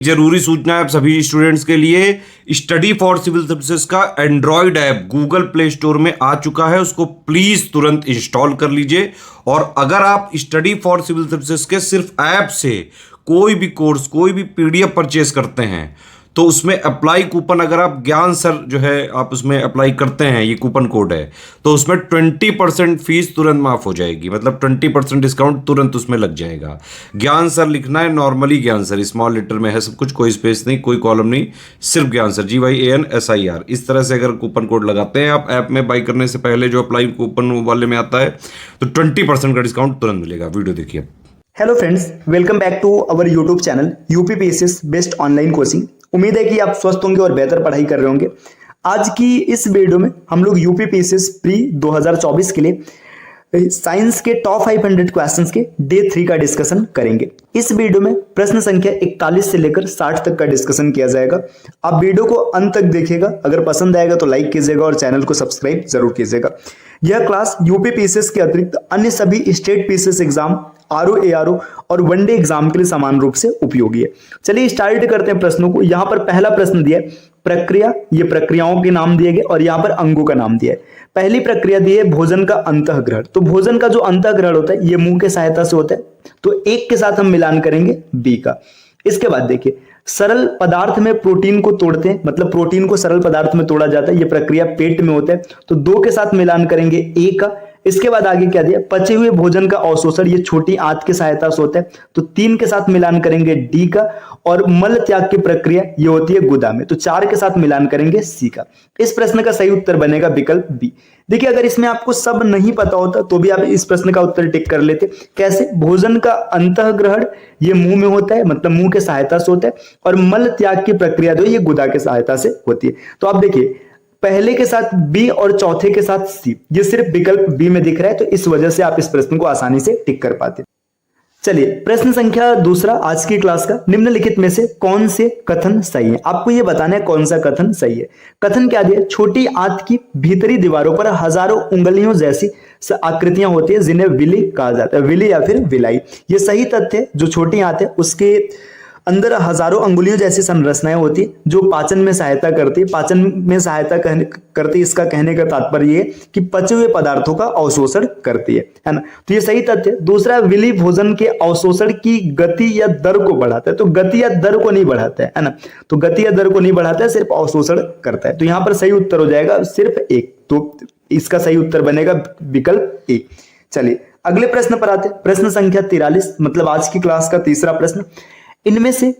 जरूरी सूचना है आप सभी स्टूडेंट्स के लिए। स्टडी फॉर सिविल सर्विसेज का Android app Google play store में आ चुका है, उसको प्लीज तुरंत इंस्टॉल कर लीजिए। और अगर आप स्टडी फॉर सिविल सर्विसेज के सिर्फ ऐप से कोई भी कोर्स, कोई भी पीडीएफ परचेस करते हैं तो उसमें अप्लाई कूपन, अगर आप ज्ञान सर जो है आप उसमें अप्लाई करते हैं, ये कूपन कोड है, तो उसमें 20% फीस तुरंत माफ हो जाएगी। मतलब 20% डिस्काउंट तुरंत उसमें लग जाएगा। ज्ञान सर लिखना है, नॉर्मली ज्ञान सर, स्मॉल लेटर में है सब कुछ, कोई स्पेस नहीं, कोई कॉलम नहीं, सिर्फ ज्ञान सर, GYANSIR। इस तरह से अगर कूपन कोड लगाते हैं आप ऐप में बाई करने से पहले, जो अप्लाई कूपन वाले में आता है, तो 20% का डिस्काउंट तुरंत मिलेगा। वीडियो देखिए। Hello friends, welcome back to our YouTube channel UPPSC best online coaching. उम्मीद है कि आप स्वस्थ होंगे और बेहतर पढ़ाई कर रहे होंगे। आज की इस वीडियो में हम लोग यूपीपीएससी प्री 2024 के लिए साइंस के टॉप 500 क्वेश्चंस के डे 3 का डिस्कशन करेंगे। इस वीडियो में प्रश्न संख्या 41 से लेकर 60 तक का डिस्कशन किया जाएगा। आप वीडियो को अंत तक देखिएगा। अगर पसंद आएगा तो लाइक कीजिएगा और चैनल को सब्सक्राइब जरूर कीजिएगा। यह क्लास यूपीपीएससी के अतिरिक्त अन्य सभी state PCS exam, RO, ARO और वनडे एग्जाम के लिए समान रूप से उपयोगी है। चलिए स्टार्ट करते हैं प्रश्नों को। यहाँ पर पहला प्रश्न दिया है प्रक्रिया, ये प्रक्रियाओं के नाम दिए गए और यहाँ पर अंगों का नाम दिया है। पहली प्रक्रिया दी है भोजन का अंतःग्रहण। तो भोजन का जो अंतःग्रहण होता है ये मुंह के सहायता से होता है, तो एक के साथ हम मिलान करेंगे बी का। इसके बाद देखिए सरल पदार्थ में प्रोटीन को तोड़ते हैं, मतलब प्रोटीन को सरल पदार्थ में तोड़ा जाता है, ये प्रक्रिया पेट में होता है, तो 2 के साथ मिलान करेंगे ए का। इसके बाद आगे क्या दिया, पचे हुए भोजन का अवशोषण, ये छोटी आंत की सहायता से होता है, तो 3 के साथ मिलान करेंगे डी का। और मल त्याग की प्रक्रिया ये होती है गुदा में, तो 4 के साथ मिलान करेंगे सी का। इस प्रश्न का सही उत्तर बनेगा विकल्प बी। देखिए अगर इसमें आपको सब नहीं पता होता तो भी आप इस प्रश्न का उत्तर टिक कर लेते। कैसे? भोजन का अंतःग्रहण ये मुंह में होता है, मतलब मुंह के सहायता से होता है, और मल त्याग की प्रक्रिया जो ये गुदा के सहायता से होती है। तो आप देखिए पहले के साथ बी और चौथे के साथ सी, ये सिर्फ विकल्प बी में दिख रहा है, तो इस वजह से आप इस प्रश्न को आसानी से टिक कर पाते। चलिए प्रश्न संख्या दूसरा आज की क्लास का, निम्नलिखित में से कौन से कथन सही है? आपको यह बताना है कौन सा कथन सही है। कथन क्या दिया? छोटी आंत की भीतरी दीवारों पर हजारों उंगलियों जैसी आकृतियां होती है जिन्हें विली कहा जाता है, विली या फिर विलाई। ये सही तथ्य है। जो छोटी आंत है उसके अंदर हजारों अंगुलियों जैसी संरचनाएं होती है जो पाचन में सहायता करती है। पाचन में सहायता करती है, इसका कहने का तात्पर्य ये कि पचे हुए पदार्थों का अवशोषण करती है ना। तो ये सही तथ्य है। दूसरा, विली भोजन के अवशोषण की गति या दर को बढ़ाता है, तो गति या दर को नहीं बढ़ाता है ना, तो गति या दर को नहीं बढ़ाता है, सिर्फ अवशोषण करता है। तो यहां पर सही उत्तर हो जाएगा सिर्फ एक, तो इसका सही उत्तर बनेगा विकल्प ए। चलिए अगले प्रश्न पर आते हैं। प्रश्न संख्या 43, मतलब आज की क्लास का तीसरा प्रश्न। इनमें से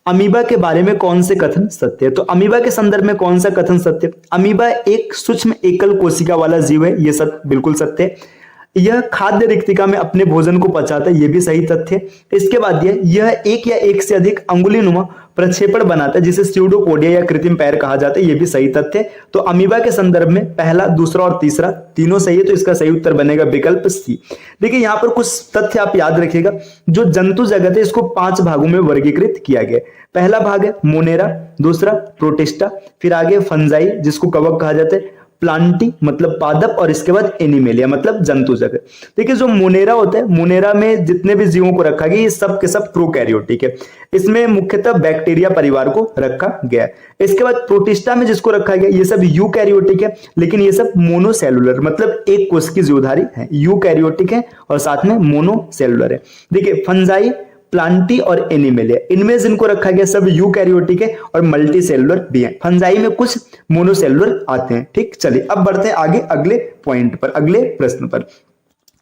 अमीबा के बारे में कौन से कथन सत्य है? तो अमीबा के संदर्भ में कौन सा कथन सत्य? अमीबा एक सूक्ष्म एकल कोशिका वाला जीव है, ये बिल्कुल सत्य है। यह खाद्य रिक्तिका में अपने भोजन को पचाता है, यह भी सही तथ्य है। इसके बाद यह एक या एक से अधिक अंगुलीनुमा प्रक्षेपण बनाता है जिसे स्यूडोपोडिया या कृत्रिम पैर कहा जाता है, यह भी सही तथ्य है। तो अमीबा के संदर्भ में पहला, दूसरा और तीसरा तीनों सही है, तो इसका सही उत्तर बनेगा विकल्प सी। देखिए यहां पर कुछ तथ्य आप याद रखिएगा। जो जंतु जगत है इसको 5 भागों में वर्गीकृत किया गया। पहला भाग है मोनेरा, दूसरा प्रोटिस्टा, फिर आगे फंजाई जिसको कवक कहा जाता है, प्लांटी मतलब पादप, और इसके बाद एनिमेलिया मतलब जंतु जगत। देखिए जो मोनेरा होता है, मोनेरा में जितने भी जीवों को रखा गया ये सब के सब प्रोकैरियोटिक है। इसमें मुख्यतः बैक्टीरिया परिवार को रखा गया। इसके बाद प्रोटिस्टा में जिसको रखा गया ये सब यूकैरियोटिक है, लेकिन ये सब मोनोसेलुलर मतलब एक कोश की जीवधारी है। यूकैरियोटिक है और साथ में मोनोसेलुलर है। देखिए फंजाई, प्लांटी और एनिमेलिया, इनमें जिनको रखा गया सब यूकैरियोटिक है और मल्टी सेलुलर भी है। फंजाई में कुछ मोनोसेलुलर आते हैं। ठीक, चलिए अब बढ़ते हैं आगे अगले पॉइंट पर, अगले प्रश्न पर।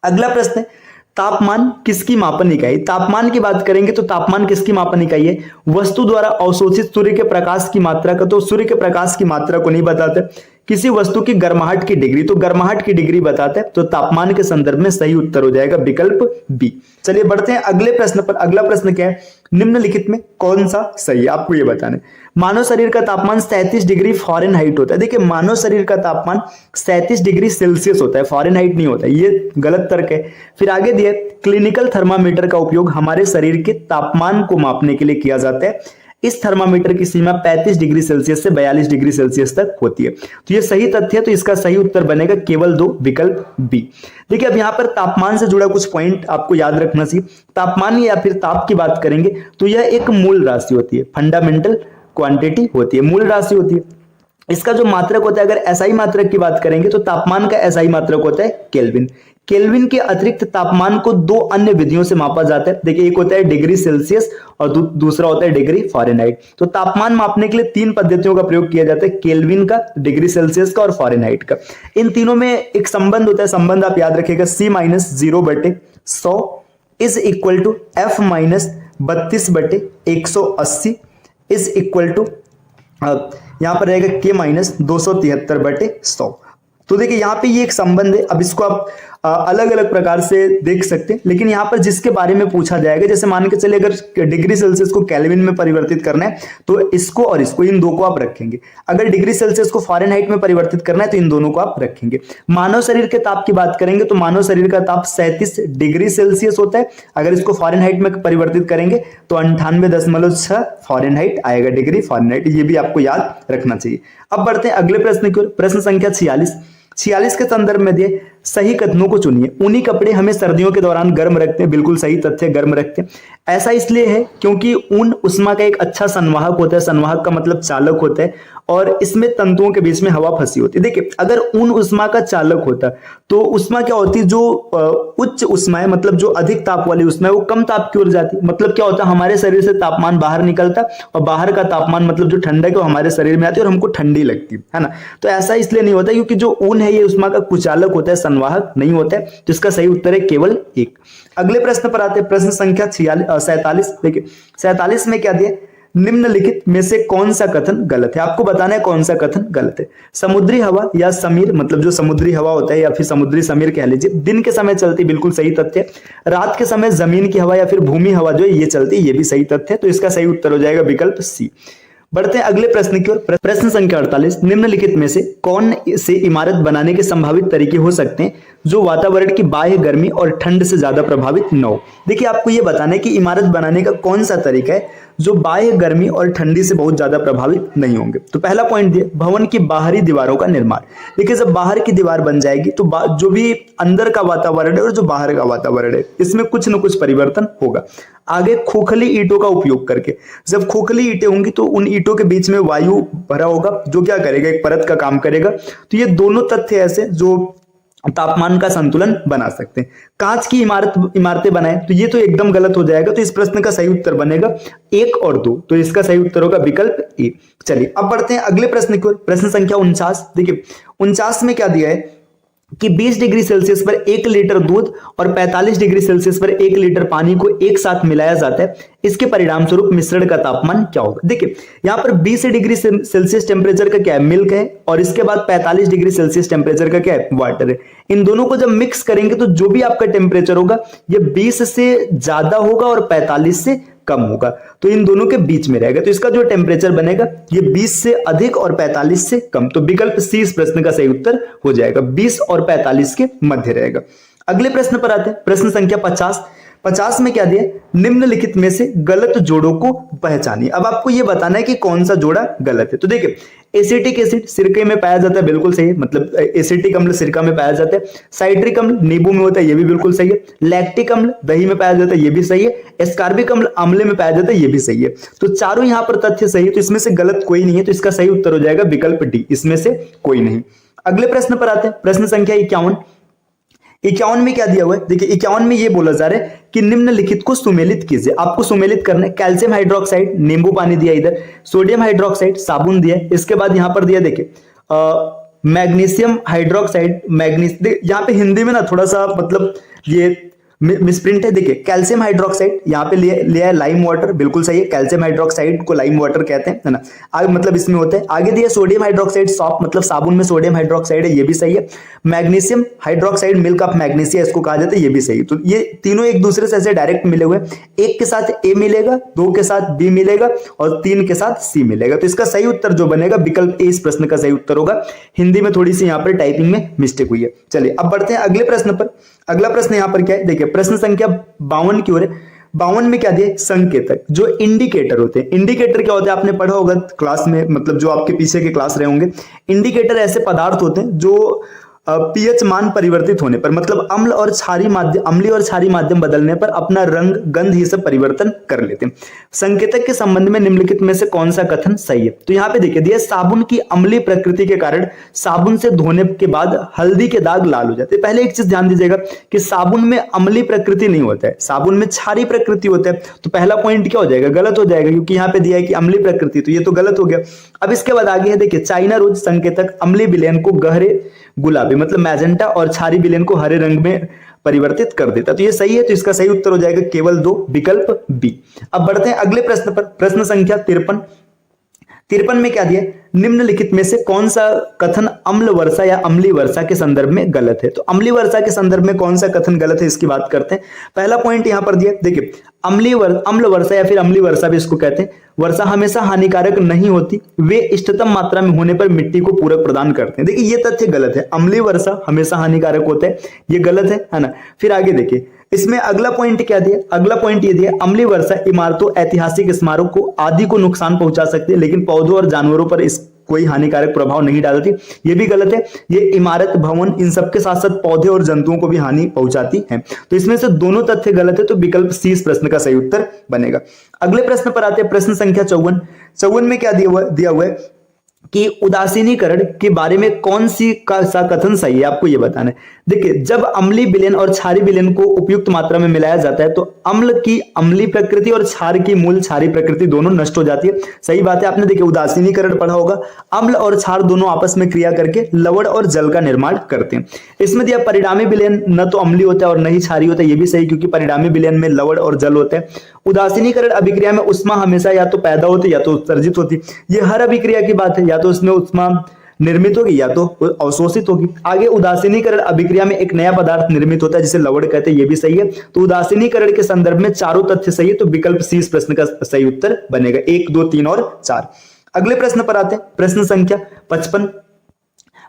अगला प्रश्न है तापमान किसकी मापन इकाई? तापमान की बात करेंगे तो तापमान किसकी मापन इकाई है? वस्तु द्वारा अवशोषित सूर्य के प्रकाश की मात्रा का, तो सूर्य के प्रकाश की मात्रा को नहीं बताते। किसी वस्तु की गर्माहट की डिग्री, तो गर्माहट की डिग्री बताते हैं, तो तापमान के संदर्भ में सही उत्तर हो जाएगा विकल्प बी। चलिए बढ़ते हैं अगले प्रश्न पर। अगला प्रश्न क्या है? निम्नलिखित में कौन सा सही है? आपको यह बताना है। मानव शरीर का तापमान 37 डिग्री फ़ारेनहाइट होता है। देखिए मानव शरीर का तापमान 37 डिग्री सेल्सियस होता है, फ़ारेनहाइट नहीं होता है, ये गलत तर्क है। फिर आगे दिया क्लिनिकल थर्मामीटर का उपयोग हमारे शरीर के तापमान को मापने के लिए किया जाता है। इस थर्मामीटर की सीमा 35 डिग्री सेल्सियस से 42 डिग्री सेल्सियस तक होती है। तो ये सही तथ्य है, तो इसका सही उत्तर बनेगा केवल 2, विकल्प बी। देखिए अब यहाँ पर तापमान से जुड़ा कुछ पॉइंट आपको याद रखना चाहिए। तापमान या फिर ताप की बात करेंगे तो यह एक मूल राशि होती है, फंडामेंटल क्वांटिटी होती है, मूल राशि होती है। इसका जो मात्रक होता है, अगर एसआई मात्रक की बात करेंगे तो तापमान का एसआई मात्रक होता है केल्विन। केल्विन के अतिरिक्त तापमान को दो अन्य विधियों से मापा जाता है। देखिए एक होता है डिग्री सेल्सियस और दूसरा होता है डिग्री फ़ारेनहाइट। तो तापमान मापने के लिए तीन पद्धतियों का प्रयोग किया जाता है, केल्विन का, डिग्री सेल्सियस का और फ़ारेनहाइट का। इन तीनों में एक संबंध होता है, संबंध आप याद रखिएगा, C-0/100 is equal to F-32/180 is equal to यहां पर रहेगा K-273/100। तो देखिए यहां पे ये एक संबंध है। अब इसको आप अलग अलग प्रकार से देख सकते हैं, लेकिन यहां पर जिसके बारे में पूछा जाएगा, जैसे मान के चलिए अगर डिग्री सेल्सियस को केल्विन में परिवर्तित करना है तो इसको और इसको, इन दो को आप रखेंगे। अगर डिग्री सेल्सियस को फ़ारेनहाइट में परिवर्तित करना है तो इन दोनों को आप रखेंगे। मानव शरीर के ताप की बात करेंगे तो मानव शरीर का ताप 37 डिग्री सेल्सियस होता है। अगर इसको फ़ारेनहाइट में परिवर्तित करेंगे तो 98.6 फ़ारेनहाइट आएगा, डिग्री फ़ारेनहाइट। ये भी आपको याद रखना चाहिए। अब बढ़ते हैं अगले प्रश्न की ओर। प्रश्न संख्या 46 के संदर्भ में दिए सही कथनों को चुनिए। ऊनी कपड़े हमें सर्दियों के दौरान गर्म रखते हैं। बिल्कुल सही तथ्य, गर्म रखते हैं। ऐसा इसलिए है क्योंकि ऊन उष्मा का एक अच्छा संवाहक होता है। संवाहक का मतलब चालक होता है, और इसमें तंतुओं के बीच में हवा फंसी होती है। देखिए अगर ऊन उष्मा का चालक होता तो उष्मा क्या होती है, जो उच्च उष्मा है, मतलब जो अधिक ताप वाली उष्मा है, वो कम ताप की ओर जाती। मतलब क्या होता है, हमारे शरीर से तापमान बाहर निकलता और बाहर का तापमान मतलब जो ठंडक है वो हमारे शरीर में आती है और हमको ठंडी लगती है ना। तो ऐसा इसलिए नहीं होता क्योंकि जो ऊन है ये उष्मा का कुचालक होता है, संवाहक नहीं होता है। तो इसका सही उत्तर है केवल एक। अगले प्रश्न पर आते हैं, प्रश्न संख्या 47। देखिए 47 में क्या दिया, निम्नलिखित में से कौन सा कथन गलत है। आपको बताना है कौन सा कथन गलत है। समुद्री हवा या समीर, मतलब जो समुद्री हवा होता है या फिर समुद्री समीर कह लीजिए, दिन के समय चलती, बिल्कुल सही तथ्य है। रात के समय जमीन की हवा या फिर भूमि हवा जो है ये चलती, ये भी सही तथ्य है। तो इसका सही उत्तर हो जाएगा विकल्प सी। बढ़ते हैं अगले प्रश्न की ओर। प्रश्न संख्या 48, निम्नलिखित में से कौन से इमारत बनाने के संभावित तरीके हो सकते हैं जो वातावरण की बाह्य गर्मी और ठंड से ज्यादा प्रभावित न हो। देखिए आपको यह बताना है कि इमारत बनाने का कौन सा तरीका है जो बाह्य गर्मी और ठंडी से बहुत ज्यादा प्रभावित नहीं होंगे। तो पहला पॉइंट दिया, भवन की बाहरी दीवारों का निर्माण। देखिए जब बाहर की दीवार बन जाएगी तो जो भी अंदर का वातावरण है और जो बाहर का वातावरण है, इसमें कुछ न कुछ परिवर्तन होगा। आगे खोखली ईंटों का उपयोग करके, जब खोखली ईंटें होंगी तो उन ईंटों के बीच में वायु भरा होगा, जो क्या करेगा, एक परत का काम करेगा। तो ये दोनों तथ्य ऐसे जो तापमान का संतुलन बना सकते हैं। कांच की इमारतें बनाए तो ये तो एकदम गलत हो जाएगा। तो इस प्रश्न का सही उत्तर बनेगा 1 और 2। तो इसका सही उत्तर होगा विकल्प ए। चलिए अब बढ़ते हैं अगले प्रश्न की ओर। प्रश्न संख्या 49। देखिए 49 में क्या दिया है कि 20 डिग्री सेल्सियस पर 1 लीटर दूध और 45 डिग्री सेल्सियस पर 1 लीटर पानी को एक साथ मिलाया जाता है। इसके परिणाम स्वरूप मिश्रण का तापमान क्या होगा। देखिए यहाँ पर 20 डिग्री सेल्सियस टेम्परेचर का क्या है, मिल्क है, और इसके बाद 45 डिग्री सेल्सियस टेम्परेचर का क्या है, वाटर है। इन दोनों को जब मिक्स करेंगे तो जो भी आपका टेम्परेचर होगा ये 20 से ज्यादा होगा और 45 से कम होगा। तो इन दोनों के बीच में रहेगा। तो इसका जो टेम्परेचर बनेगा ये 20 से अधिक और 45 से कम। तो विकल्प सी इस प्रश्न का सही उत्तर हो जाएगा, 20 और 45 के मध्य रहेगा। अगले प्रश्न पर आते हैं, प्रश्न संख्या 50 में क्या दिया, निम्नलिखित में से गलत जोड़ों को पहचानिए। अब आपको यह बताना है कि कौन सा जोड़ा गलत है। तो देखिए एसिटिक एसिड सिरके में पाया जाता है, बिल्कुल सही है, मतलब एसिटिक अम्ल सिरका में पाया जाता है। साइट्रिक अम्ल नींबू में होता है, ये भी बिल्कुल सही है। लैक्टिक अम्ल दही में पाया जाता है, ये भी सही है। एस्कार्बिक अम्ल आंवले में पाया जाता है, ये भी सही है। तो चारों यहां पर तथ्य सही है, तो इसमें से गलत कोई नहीं है। तो इसका सही उत्तर हो जाएगा विकल्प डी, इसमें से कोई नहीं। अगले प्रश्न पर आते हैं, प्रश्न संख्या 51 में क्या दिया हुआ है। देखिए 51 में ये बोला जा रहा है कि निम्नलिखित को सुमेलित कीजिए। आपको सुमेलित करना है, कैल्शियम हाइड्रोक्साइड, नींबू पानी दिया इधर, सोडियम हाइड्रोक्साइड साबुन दिया, इसके बाद यहां पर दिया देखिए मैग्नीशियम हाइड्रोक्साइड, यहाँ पे हिंदी में ना थोड़ा सा मतलब ये मिसप्रिंट है। देखिए कैल्शियम हाइड्रोक्साइड यहाँ पे लिया है लाइम वाटर, बिल्कुल सही है। कैल्शियम हाइड्रोक्साइड को लाइम वाटर कहते हैं, है ना, आगे मतलब इसमें होता है। आगे दिया सोडियम हाइड्रोक्साइड सॉप, मतलब साबुन में सोडियम हाइड्रोक्साइड है, ये भी सही है। Magnesium hydroxide milk of magnesia इसको कहा जाता है, ये भी सही है। तो ये तीनों एक दूसरे से ऐसे डायरेक्ट मिले हुए, एक के साथ ए मिलेगा, 2 के साथ बी मिलेगा और 3 के साथ सी मिलेगा। तो इसका सही उत्तर जो बनेगा विकल्प ए इस प्रश्न का सही उत्तर होगा। हिंदी में थोड़ी सी यहाँ पर टाइपिंग में मिस्टेक हुई है। चलिए अब बढ़ते हैं अगले प्रश्न पर। अगला प्रश्न यहाँ पर क्या है, देखिए प्रश्न संख्या 52 की ओर है। 52 में क्या दिया, संकेतक, जो इंडिकेटर होते हैं। इंडिकेटर क्या होता है, आपने पढ़ा होगा क्लास में, मतलब जो आपके पीछे के क्लास रहे होंगे। इंडिकेटर ऐसे पदार्थ होते हैं जो पीएच मान परिवर्तित होने पर, मतलब अम्लीय और क्षारीय माध्यम बदलने पर अपना रंग, गंध, ये सब परिवर्तन कर लेते हैं। संकेतक के संबंध में निम्नलिखित में से कौन सा कथन सही है? तो यहाँ पे देखिए दिया, साबुन की अम्लीय प्रकृति के कारण साबुन से धोने के बाद हल्दी के दाग लाल हो जाते हैं। पहले एक चीज ध्यान दीजिएगा कि साबुन में अम्लीय प्रकृति नहीं होता है, साबुन में क्षारीय प्रकृति होता है। तो पहला पॉइंट क्या हो जाएगा, गलत हो जाएगा, क्योंकि यहाँ पे दिया है कि अम्लीय प्रकृति, तो ये तो गलत हो गया। अब इसके बाद आगे है, देखिए चाइना रोज संकेतक अम्लीय विलयन को गहरे गुलाबी, मतलब मैजेंटा, और क्षारीय विलयन को हरे रंग में परिवर्तित कर देता। तो ये सही है, तो इसका सही उत्तर हो जाएगा केवल 2, विकल्प बी। अब बढ़ते हैं अगले प्रश्न पर, प्रश्न संख्या 53 में क्या दिया, निम्नलिखित में से कौन सा कथन अम्ल वर्षा या अम्लीय वर्षा के संदर्भ में गलत है? तो अम्लीय वर्षा के संदर्भ में कौन सा कथन गलत है, इसकी बात करते हैं। पहला पॉइंट यहां पर दिया, देखिए अम्ल वर्षा या फिर अम्लीय वर्षा भी इसको कहते हैं। वर्षा हमेशा हानिकारक नहीं होती, वे इष्टतम मात्रा में होने पर मिट्टी को पूरक प्रदान करते हैं। देखिए ये तथ्य गलत है, अम्लीय वर्षा हमेशा हानिकारक होता है, ये गलत है ना। फिर आगे देखिए, इसमें अगला पॉइंट क्या दिया, अगला पॉइंट ये दिया, अम्लीय वर्षा इमारतों, ऐतिहासिक स्मारकों आदि को नुकसान पहुंचा सकती है, लेकिन पौधों और जानवरों पर इस कोई हानिकारक प्रभाव नहीं डालती, ये भी गलत है। ये इमारत, भवन, इन सबके साथ साथ पौधे और जंतुओं को भी हानि पहुंचाती है। तो इसमें से दोनों तथ्य गलत है, तो विकल्प सी इस प्रश्न का सही उत्तर बनेगा। अगले प्रश्न पर आते हैं, प्रश्न संख्या 54 में क्या दिया हुआ है कि उदासीनीकरण के बारे में कौन सी सा कथन सही है, आपको यह बताना है। देखिए जब अम्लीय विलयन और क्षारीय विलयन को उपयुक्त मात्रा में मिलाया जाता है तो अम्ल की अम्लीय प्रकृति और क्षार की मूल क्षारीय प्रकृति दोनों नष्ट हो जाती है। सही बात है, आपने देखिए उदासीनीकरण पढ़ा होगा, अम्ल और क्षार दोनों आपस में क्रिया करके लवण और जल का निर्माण करते हैं। इसमें दिया परिणामी विलयन न तो अम्लीय होता है और न ही क्षारीय होता है, ये भी सही, क्योंकि परिणामी विलयन में लवण और जल होता है। उदासीनीकरण अभिक्रिया में उष्मा हमेशा या तो पैदा होती है या तो उत्सर्जित होती है। ये हर अभिक्रिया की बात है, या तो उसमें उष्मा निर्मित होगी या तो अवशोषित होगी। आगे उदासीनीकरण अभिक्रिया में एक नया पदार्थ निर्मित होता है जिसे लवण कहते हैं, ये भी सही है। तो उदासीनीकरण के संदर्भ में चारों तथ्य सही है, तो विकल्प सी इस प्रश्न का सही उत्तर बनेगा, 1, 2, 3 और 4। अगले प्रश्न पर आते हैं, प्रश्न संख्या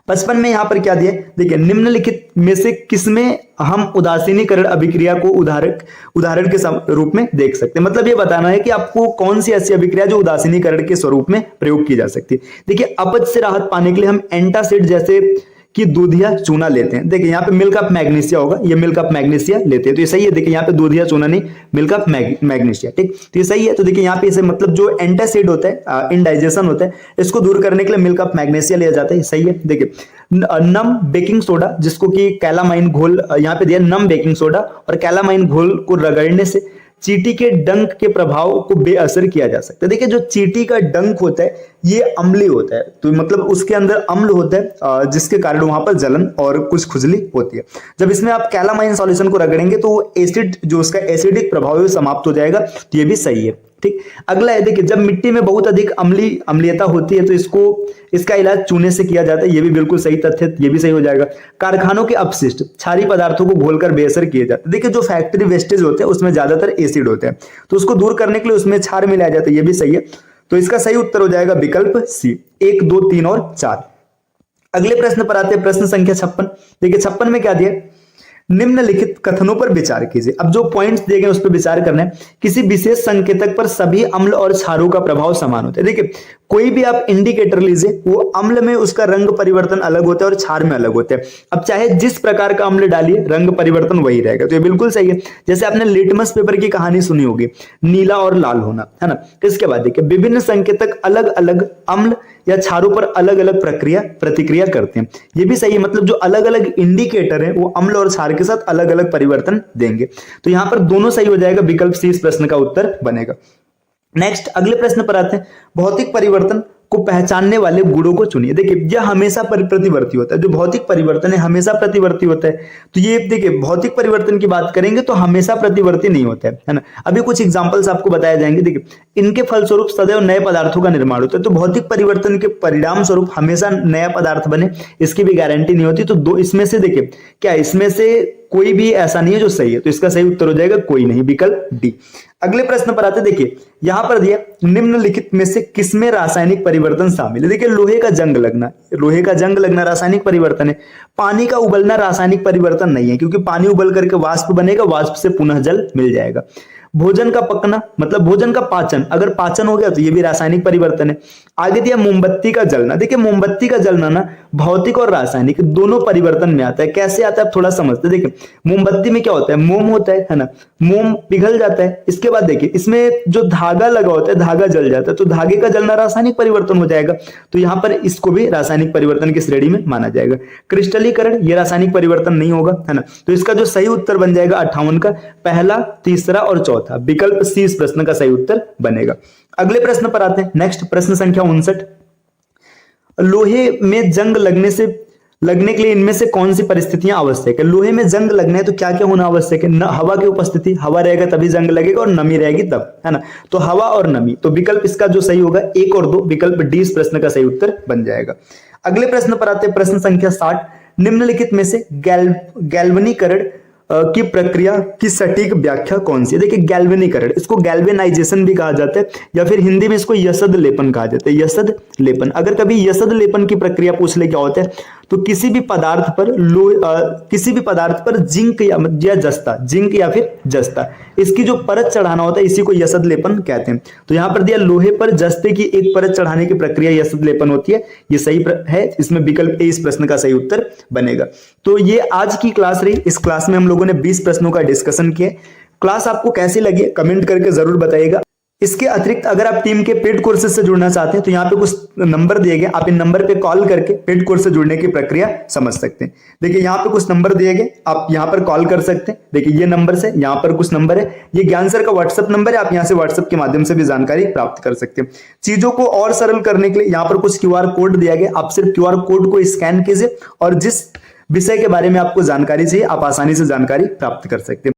55 में यहां पर क्या दिया, देखिए निम्नलिखित में से किसमें हम उदासीनीकरण अभिक्रिया को उदाहरण के रूप में देख सकते हैं। मतलब ये बताना है कि आपको कौन सी ऐसी अभिक्रिया जो उदासीनीकरण के स्वरूप में प्रयोग की जा सकती है। देखिए अपच से राहत पाने के लिए हम एंटासिड जैसे कि दूधिया चूना लेते हैं। देखिए यहाँ पे मिल्क ऑफ मैग्नीशिया होगा, ये मिल्क ऑफ मैग्नीशिया लेते हैं, तो ये सही है। देखिए यहाँ पे दूधिया चूना नहीं, मिल्क ऑफ मैग्नीशिया, ठीक, तो ये सही है। तो देखिए यहाँ पे इसे मतलब जो एंटासिड होता है, इनडाइजेशन होता है, इसको दूर करने के लिए मिल्क ऑफ मैग्नीशिया लिया जाता है, सही है। देखिए नम बेकिंग सोडा, जिसको कि कैलामाइन घोल, यहाँ पे दिया नम बेकिंग सोडा और कैलामाइन घोल को रगड़ने से चींटी के डंक के प्रभाव को बेअसर किया जा सकता है। देखिए जो चींटी का डंक होता है ये अम्लीय होता है, तो मतलब उसके अंदर अम्ल होता है, जिसके कारण वहां पर जलन और कुछ खुजली होती है। जब इसमें आप कैलामाइन सॉल्यूशन को रगड़ेंगे तो एसिड, जो उसका एसिडिक प्रभाव है समाप्त हो जाएगा, तो ये भी सही है, ठीक। अगला है, देखिए जब मिट्टी में बहुत अधिक अम्लीयता होती है तो इसका इलाज चूने से किया जाता है, ये भी बिल्कुल सही तथ्य, ये भी सही हो जाएगा। कारखानों के अपशिष्ट क्षारीय पदार्थों को घोलकर बेअसर किए जाते हैं। देखिए जो फैक्ट्री वेस्टेज होते हैं उसमें ज्यादातर एसिड होते हैं, तो उसको दूर करने के लिए उसमें क्षार मिलाया जाता है, ये भी सही है। तो इसका सही उत्तर हो जाएगा विकल्प सी, 1, 2, 3 और 4। अगले प्रश्न पर आते हैं, प्रश्न संख्या 56। देखिए 56 में क्या दिया, निम्नलिखित कथनों पर विचार कीजिए। अब जो पॉइंट्स दिए गए उस पर विचार करना है। किसी विशेष संकेतक पर सभी अम्ल और क्षारों का प्रभाव समान होता है। देखिए कोई भी आप इंडिकेटर लीजिए, वो अम्ल में उसका रंग परिवर्तन अलग होता है और क्षार में अलग होता है। अब चाहे जिस प्रकार का अम्ल डालिए रंग परिवर्तन वही रहेगा, तो ये बिल्कुल सही है। जैसे आपने लिटमस पेपर की कहानी सुनी होगी, नीला और लाल होना, है ना। इसके बाद देखिए विभिन्न संकेतक अलग अलग अम्ल या क्षारों पर अलग अलग प्रतिक्रिया करते हैं, ये भी सही है। मतलब जो अलग अलग इंडिकेटर है वो अम्ल और क्षार के साथ अलग अलग परिवर्तन देंगे, तो यहां पर दोनों सही हो जाएगा, विकल्प सी इस प्रश्न का उत्तर बनेगा। नेक्स्ट अगले प्रश्न पर आते हैं, भौतिक परिवर्तन को पहचानने वाले गुणों को चुनिए। देखिए यह हमेशा प्रतिवर्ती होता है, जो भौतिक परिवर्तन है हमेशा प्रतिवर्ती होता है। तो ये देखिए भौतिक परिवर्तन की बात करेंगे तो हमेशा प्रतिवर्ती नहीं होता है ना। अभी कुछ एग्जांपल्स आपको बताए जाएंगे। देखिए इनके फलस्वरूप सदैव नए पदार्थों का निर्माण होता है, तो भौतिक परिवर्तन के परिणाम स्वरूप हमेशा नया पदार्थ बने इसकी भी गारंटी नहीं होती। तो दो इसमें से देखिए क्या इसमें से कोई भी ऐसा नहीं है जो सही है, तो इसका सही उत्तर हो जाएगा कोई नहीं, विकल्प डी। अगले प्रश्न पर आते, देखिए यहां पर दिया निम्नलिखित में से किसमें रासायनिक परिवर्तन शामिल है। देखिए लोहे का जंग लगना रासायनिक परिवर्तन है। पानी का उबलना रासायनिक परिवर्तन नहीं है, क्योंकि पानी उबल करके वाष्प बनेगा, वाष्प से पुनः जल मिल जाएगा। भोजन का पकना मतलब भोजन का पाचन, अगर पाचन हो गया तो ये भी रासायनिक परिवर्तन है। आगे दिया मोमबत्ती का जलना। देखिए मोमबत्ती का जलना ना भौतिक और रासायनिक दोनों परिवर्तन में आता है। कैसे आता है आप थोड़ा समझते हैं। देखिए मोमबत्ती में क्या होता है, मोम होता है ना, मोम पिघल जाता है। इसके बाद देखिए इसमें जो धागा लगा होता है, धागा जल जाता है, तो धागे का जलना रासायनिक परिवर्तन हो जाएगा, तो यहाँ पर इसको भी रासायनिक परिवर्तन की श्रेणी में माना जाएगा। क्रिस्टलीकरण ये रासायनिक परिवर्तन नहीं होगा, है ना, तो इसका जो सही उत्तर बन जाएगा 58 का पहला, तीसरा और चौथा, विकल्प सी इस प्रश्न का सही उत्तर बनेगा। अगले प्रश्न पर आते हैं। नेक्स्ट प्रश्न संख्या 59, लोहे में जंग लगने के लिए इनमें से कौन सी परिस्थितियां आवश्यक है। लोहे में जंग लगना है तो क्या क्या होना आवश्यक है, हवा की उपस्थिति, हवा रहेगा तभी जंग लगेगा, और नमी रहेगी तब, है ना, तो हवा और नमी, तो विकल्प इसका जो सही होगा 1 और 2, विकल्प डी इस प्रश्न का सही उत्तर बन जाएगा। अगले प्रश्न पर आते हैं। प्रश्न संख्या 60, निम्नलिखित में से गैल्वनीकरण की प्रक्रिया की सटीक व्याख्या कौन सी है। देखिए गैल्वेनीकरण, इसको गैल्वेनाइजेशन भी कहा जाता है, या फिर हिंदी में इसको यशद लेपन कहा जाता है। यशद लेपन, अगर कभी यशद लेपन की प्रक्रिया पूछ ले क्या होता है, तो किसी भी पदार्थ पर जिंक या जस्ता, जिंक या फिर जस्ता, इसकी जो परत चढ़ाना होता है इसी को यशद लेपन कहते हैं। तो यहां पर दिया लोहे पर जस्ते की एक परत चढ़ाने की प्रक्रिया यशद लेपन होती है, ये सही है, इसमें विकल्प ए इस प्रश्न का सही उत्तर बनेगा। तो ये आज की क्लास रही। इस क्लास में हम लोगों ने 20 प्रश्नों का डिस्कशन किया। क्लास आपको कैसी लगी कमेंट करके जरूर बताइएगा। इसके अतिरिक्त अगर आप टीम के पेड कोर्सेज से जुड़ना चाहते हैं तो यहाँ पे कुछ नंबर दिए गए, आप इन नंबर पे कॉल करके पेड कोर्स से जुड़ने की प्रक्रिया समझ सकते हैं। देखिए यहाँ पे कुछ नंबर दिए गए, आप यहाँ पर कॉल कर सकते हैं। देखिए ये नंबर से, यहाँ पर कुछ नंबर है, ये ज्ञान सर का व्हाट्सएप नंबर है, आप यहाँ से व्हाट्सएप के माध्यम से भी जानकारी प्राप्त कर सकते हैं। चीजों को और सरल करने के लिए यहाँ पर कुछ QR कोड दिया गया, आप सिर्फ QR कोड को स्कैन कीजिए और जिस विषय के बारे में आपको जानकारी चाहिए आप आसानी से जानकारी प्राप्त कर सकते हैं।